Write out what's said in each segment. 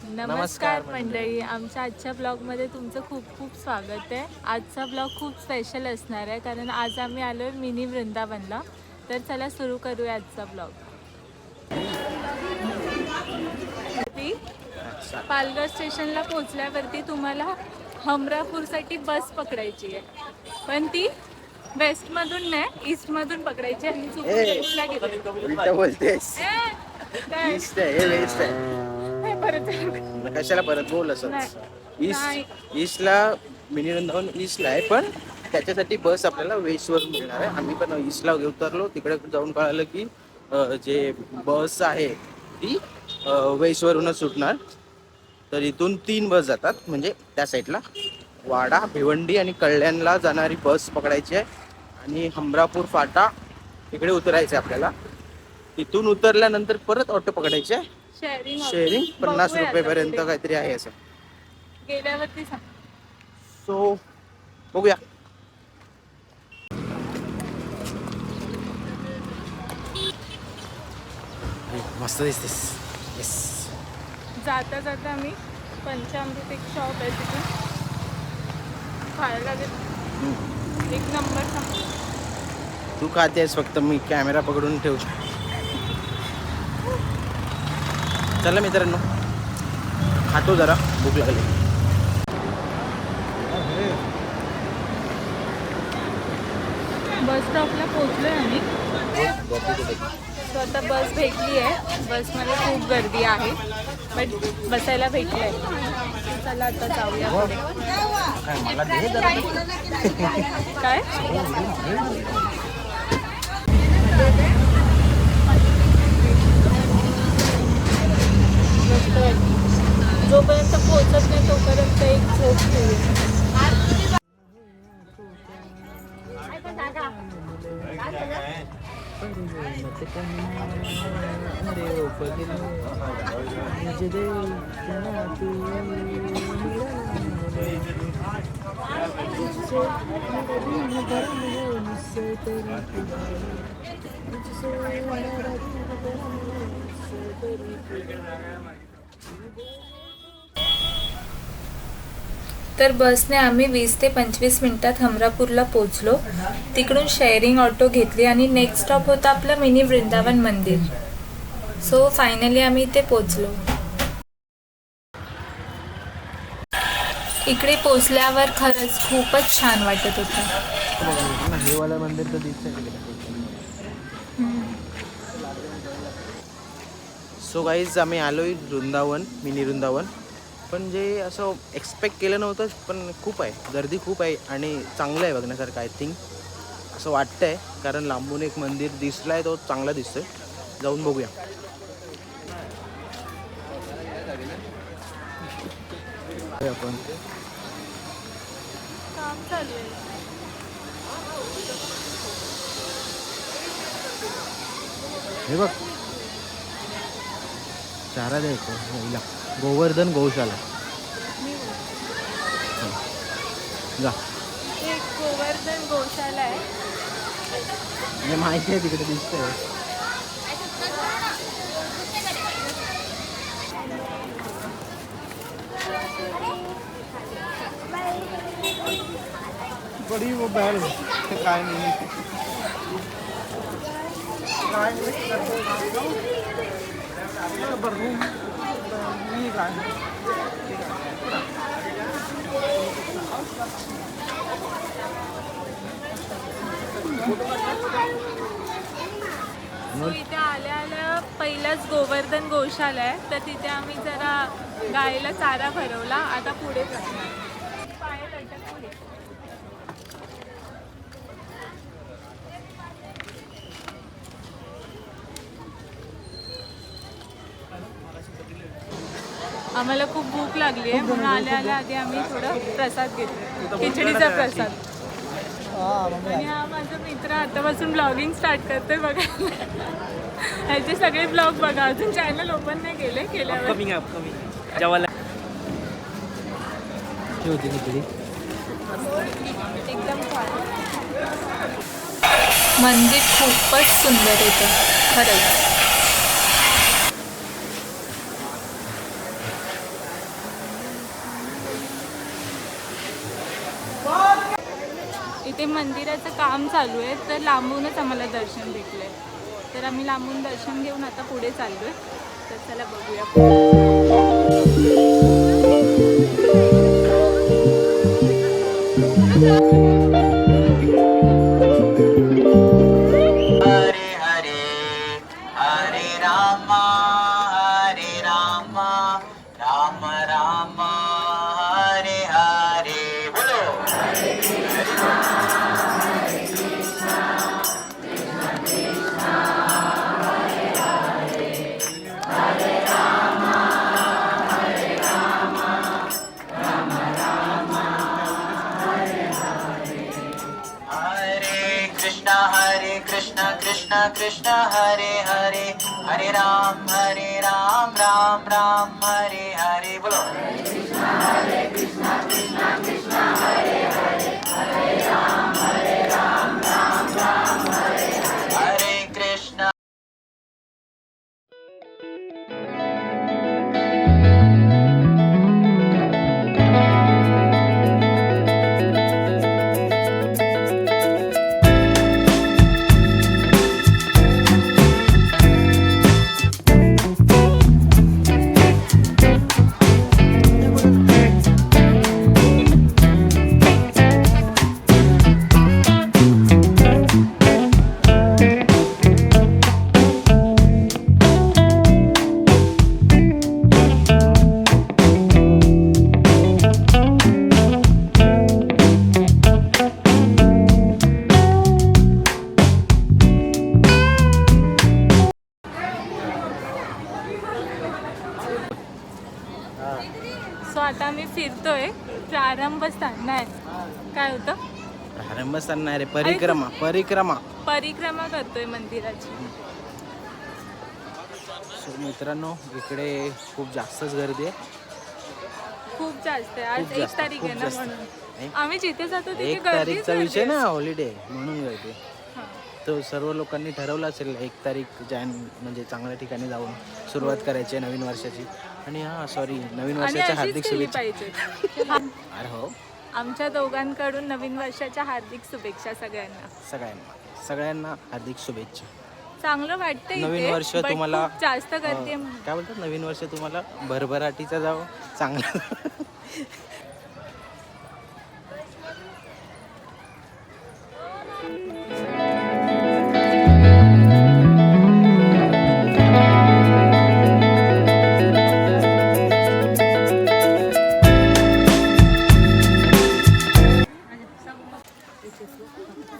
नमस्कार मंडळी, आमच्या आजच्या ब्लॉगमध्ये तुमचं खूप खूप स्वागत आहे। आजचा ब्लॉग खूप स्पेशल असणार आहे कारण आज आम्ही आलो आहे मिनी वृंदावनला। तर चला सुरू करूया आजचा ब्लॉग। पालघर स्टेशनला पोहोचल्यावरती तुम्हाला हमरापूरसाठी बस पकडायची आहे, पण ती वेस्टमधून नाही ईस्टमधून पकडायची आणि चुकून ईस्टला गेली बोलतेस काय ईस्ट आहे वेस्ट आहे परत कशाला परत बोल असंच ईस्टला मिनी वृंदावन ईस्टला आहे, पण त्याच्यासाठी बस आपल्याला वेस्ट वरून मिळणार आहे। आम्ही पण ईस्टला उतरलो, तिकडे जाऊन कळालं की जे बस आहे ती वेस्ट वरूनच सुटणार। तर इथून 3 बस जातात, म्हणजे त्या साईडला वाडा, भिवंडी आणि कल्याणला जाणारी बस पकडायची आहे आणि हमरापूर फाटा इकडे उतरायचं आहे आपल्याला। तिथून उतरल्यानंतर परत ऑटो पकडायचे आहे, शेअरिंग 50 रुपये पर्यंत काहीतरी आहे असं गेल्यावरती। सो बघूया। मस्त दिसतेस। येस, जाता जाता आम्ही पंचामृत एक शॉप आहे तिथून खायला लागेल, एक नंबर। तू खातेस फक्त, मी कॅमेरा पकडून ठेवतो। चला मित्रांनो, खातो जरा, भूक लागली। बस स्टॉपला पोहोचलोय आम्ही। आता बस भेटली आहे, बसमध्ये खूप गर्दी आहे बट बसायला भेटलंय। चला आता जाऊया पुढे। काय जोपर्यंत पोहोचत नाही तोपर्यंत एक झोप घेऊ। तर बसने आम्ही 20 ते 25 मिनिटात हमरापूरला पोहोचलो। तिकडून शेअरिंग ऑटो घेतली आणि नेक्स्ट स्टॉप होता आपलं मिनी वृंदावन मंदिर। सो फायनली आम्ही इथे पोहोचलो। इकडे पोहोचल्यावर खरंच खूपच छान वाटत होतं। हे वाला मंदिर तर दिसतंय। सो गाईज, आम्ही आलोय वृंदावन, मिनी वृंदावन। पण जे असं एक्सपेक्ट केलं नव्हतं, पण खूप आहे, गर्दी खूप आहे आणि चांगलं आहे बघण्यासारखं। आय थिंक असं वाटतंय, कारण लांबून एक मंदिर दिसलाय, तो चांगला दिसतोय। जाऊन बघूया। आपण काम चालू आहे। हे बघ, चारा द्यायचं गोवर्धन गौशाला। जा, एक गोवर्धन गौशाला आहे, हे माहिती आहे, तिकडे दिसतंय। बड़ी वो बैल काय नहीं इथे आल्या आल्या पहिलाच गोवर्धन गौशाला आहे, तर तिथे आम्ही जरा गायला चारा भरवला। आता पुढे जाणार। आम्हाला खूप भूक लागली आहे, म्हणून आल्या आल्या आधी आम्ही थोडं प्रसाद घेतला, खिचडीचा प्रसाद। आणि हा माझा मित्र आतापासून ब्लॉगिंग स्टार्ट करतोय बघा। ह्याचे सगळे ब्लॉग बघा, अजून चॅनल ओपन नाही केले, केल्यावर एकदम मंदिर खूपच सुंदर येतं खरंच। इथे मंदिराचं काम चालू आहे, तर लांबूनच आम्हाला दर्शन भेटलंय. तर आम्ही लांबून दर्शन घेऊन आता पुढे चाललोय. तर चला बघूया. कृष्ण कृष्ण हरे हरे, हरे राम राम राम हरे हरे. बोलो हरे कृष्ण कृष्ण कृष्ण हरे हरे, हरे राम राम राम हरे हरे. हरे कृष्ण. सो आता आम्ही फिरतोय. प्रारंभस्थान नाही, काय होतं, प्रारंभस्थान नाही रे, परिक्रमा परिक्रमा परिक्रमा करतोय मंदिराची. सो मित्रांनो, इकडे खूप जास्तच गर्दी आहे. खूप जास्त आहे. आज 1 तारीख आहे ना, म्हणून आम्ही जिथे जातो तिथे 1 तारीखचा विषय ना, हॉलिडे म्हणून गर्दी. तर सर्व लोकांनी ठरवलं असेल 1 तारीख म्हणजे चांगल्या ठिकाणी जाऊन सुरुवात करायची आहे नवीन वर्षाची. आणि सॉरी, नवीन वर्षाच्या हार्दिक शुभेच्छा. अरे हो, आमच्या दोघांकडून नवीन वर्षाच्या हार्दिक शुभेच्छा सगळ्यांना. सगळ्यांना हार्दिक शुभेच्छा. चांगलं वाटतंय. नवीन वर्ष तुम्हाला जास्त गर्दी. काय बोलतात, नवीन वर्ष तुम्हाला भरभराटीचा जावं चांगला.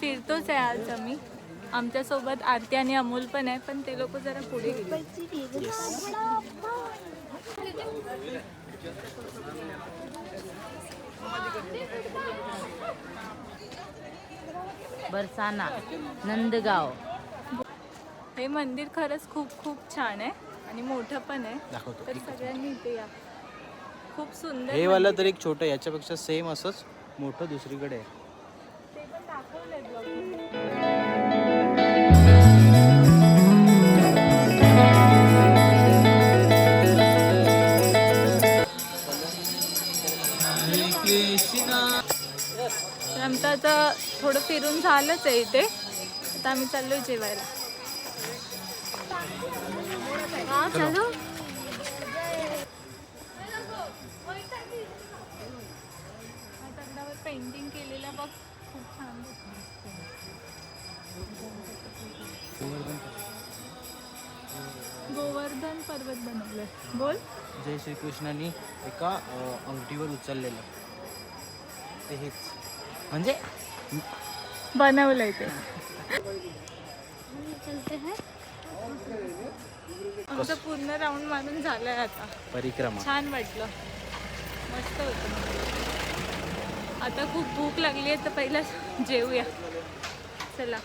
फिरतोच आहे आज आम्ही. आमच्यासोबत आरती आणि अमोल पण आहे, पण ते लोक जरा पुढे गेले. बरसाना, नंदगाव. हे मंदिर खरंच खूप खूप छान आहे आणि मोठं पण आहे. दाखवतो. तर सगळ्यांनी इथे या. खूप सुंदर. हे वाला तर एक छोटं, याच्यापेक्षा सेम असंच मोठं दुसरीकडे आहे. ते पण दाखवलंय ब्लॉगमध्ये. आमचं आता थोडं फिरून झालंच आहे इथे. आता आम्ही चाललोय जेवायला. चलो. दगडावर पेंटिंग केलेलं बघ, खूप छान. गोवर्धन पर्वत बनवलंय. बोल. जय श्रीकृष्णानी एका अंगठीवर उचललेलं ते हेच म्हणजे बनवलंय ते. आमचं पूर्ण राऊंड मारून झालंय आता. परिक्रमा छान वाटलं, मस्त होतं. आता खूप भूक लागली आहे, तर पहिला जेवूया. चला.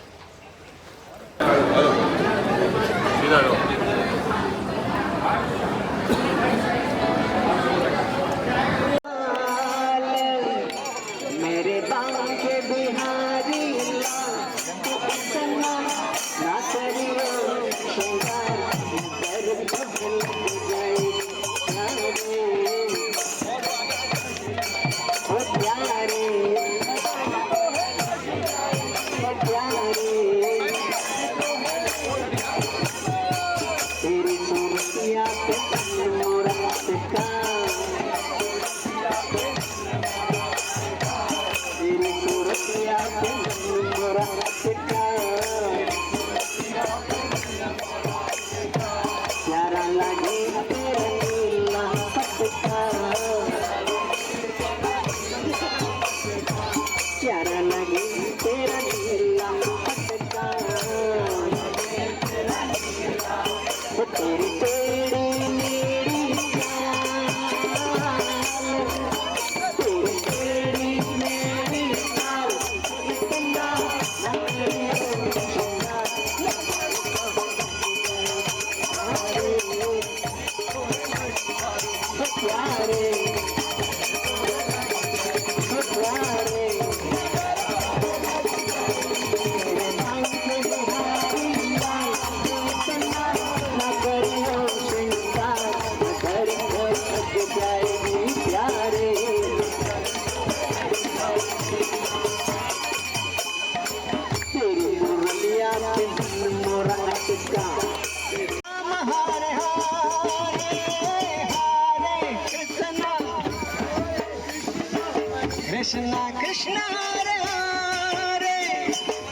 Krishna Krishna Hare Hare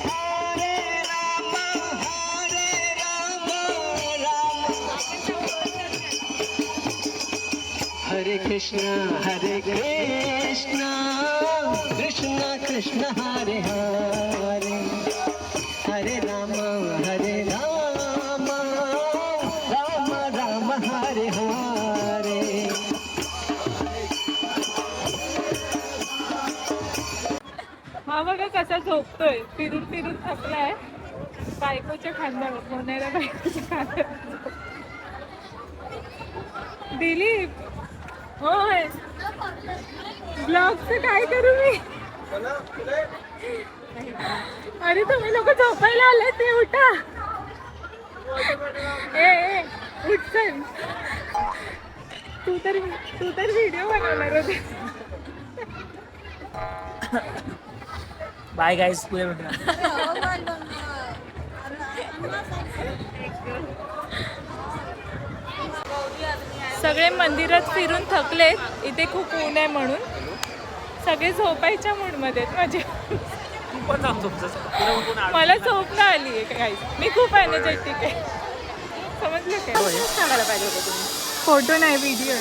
Hare Rama Hare Rama Rama Hare Krishna Krishna Krishna Hare Hare Hare Rama Rama Rama Hare Hare. हा बघा कसा झोपतोय, फिरून फिरून थकलाय. बायकोच्या खांद्यावर, मोन्याला बायकोच्या खांद्यावर. दिलीप होय, ब्लॉगचं काय करू मी? अरे तुम्ही लोक झोपायला आले ते उठा. ए उठ चल. तू तर व्हिडिओ बनवणार होते. बाय गाईस, पुढे भेटूया. सगळे मंदिरात फिरून थकलेत, इथे खूप ऊन आहे म्हणून सगळे झोपायच्या मूडमध्ये आहेत माझे. मला झोप नाही आली आहे काही. मी खूप एनर्जेटिक आहे, समजलं काय? सांगायला पाहिजे होतं तुम्ही. फोटो नाही, व्हिडिओ.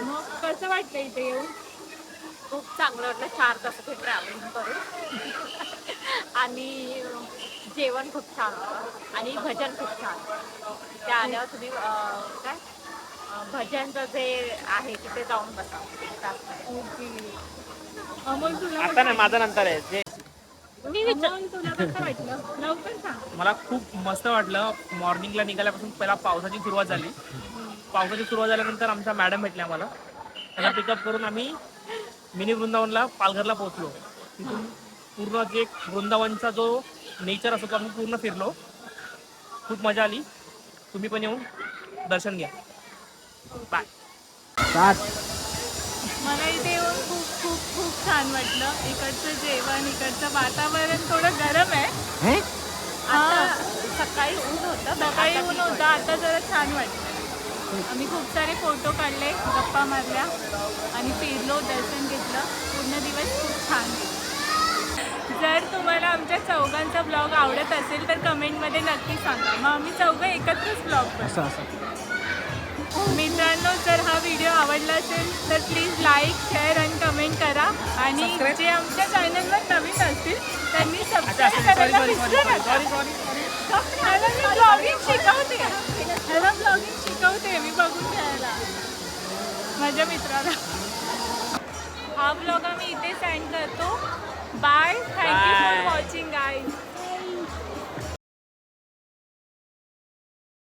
मग कसं वाटलं इथे येऊन? खूप चांगलं वाटलं. 4 तासाची ट्रॅव्हलिंग करून आणि जेवण खूप छान होतं आणि भजन खूप छान. त्या आल्यावर तुम्ही काय भजनचं जे आहे तिथे जाऊन बसा. अमोल तुला आता नाही, माझा नंतर आहे ते. अमोल तुला कसं वाटलं? लवकर सांग. मला खूप मस्त वाटलं. मॉर्निंगला निघाल्यापासून पहिला पावसाची सुरुवात झाली. पावसाची सुरुवात झाल्यानंतर आमच्या मॅडम भेटल्या मला. त्यांना पिकअप करून आम्ही मिनी वृंदावनला पालघरला पोहोचलो. तिथून पूर्ण जे वृंदावनचा जो नेचर असतो तो आम्ही पूर्ण फिरलो. खूप मजा आली. तुम्ही पण येऊन दर्शन घ्या. बाय. मला इथे येऊन खूप खूप खूप छान वाटलं. इकडचं जेवण, इकडचं वातावरण थोडं गरम आहे. आता सकाळी ऊन होतं, सकाळी ऊन होतं, आता जरा छान वाटलं. आम्ही खूप सारे फोटो काढले, गप्पा मारल्या आणि फिरलो, दर्शन घेतलं. पूर्ण दिवस खूप छान गेला. जर तुम्हाला आमच्या चौघांचा ब्लॉग आवडत असेल तर कमेंटमध्ये नक्की सांगा. मग आम्ही चौघं एकत्रच ब्लॉग करतो. मित्रांनो, जर हा व्हिडिओ आवडला असेल तर प्लीज लाईक, शेअर आणि कमेंट करा. आणि जे आमच्या चॅनलवर नवीन असतील त्यांनी सबस्क्राईब करायला विसरू नका. ह्याला मी ब्लॉगिंग शिकवते, मी बघून घ्यायला माझ्या मित्राला. हा ब्लॉग आम्ही इथे सेंड करतो. Bye. Thank you for watching guys.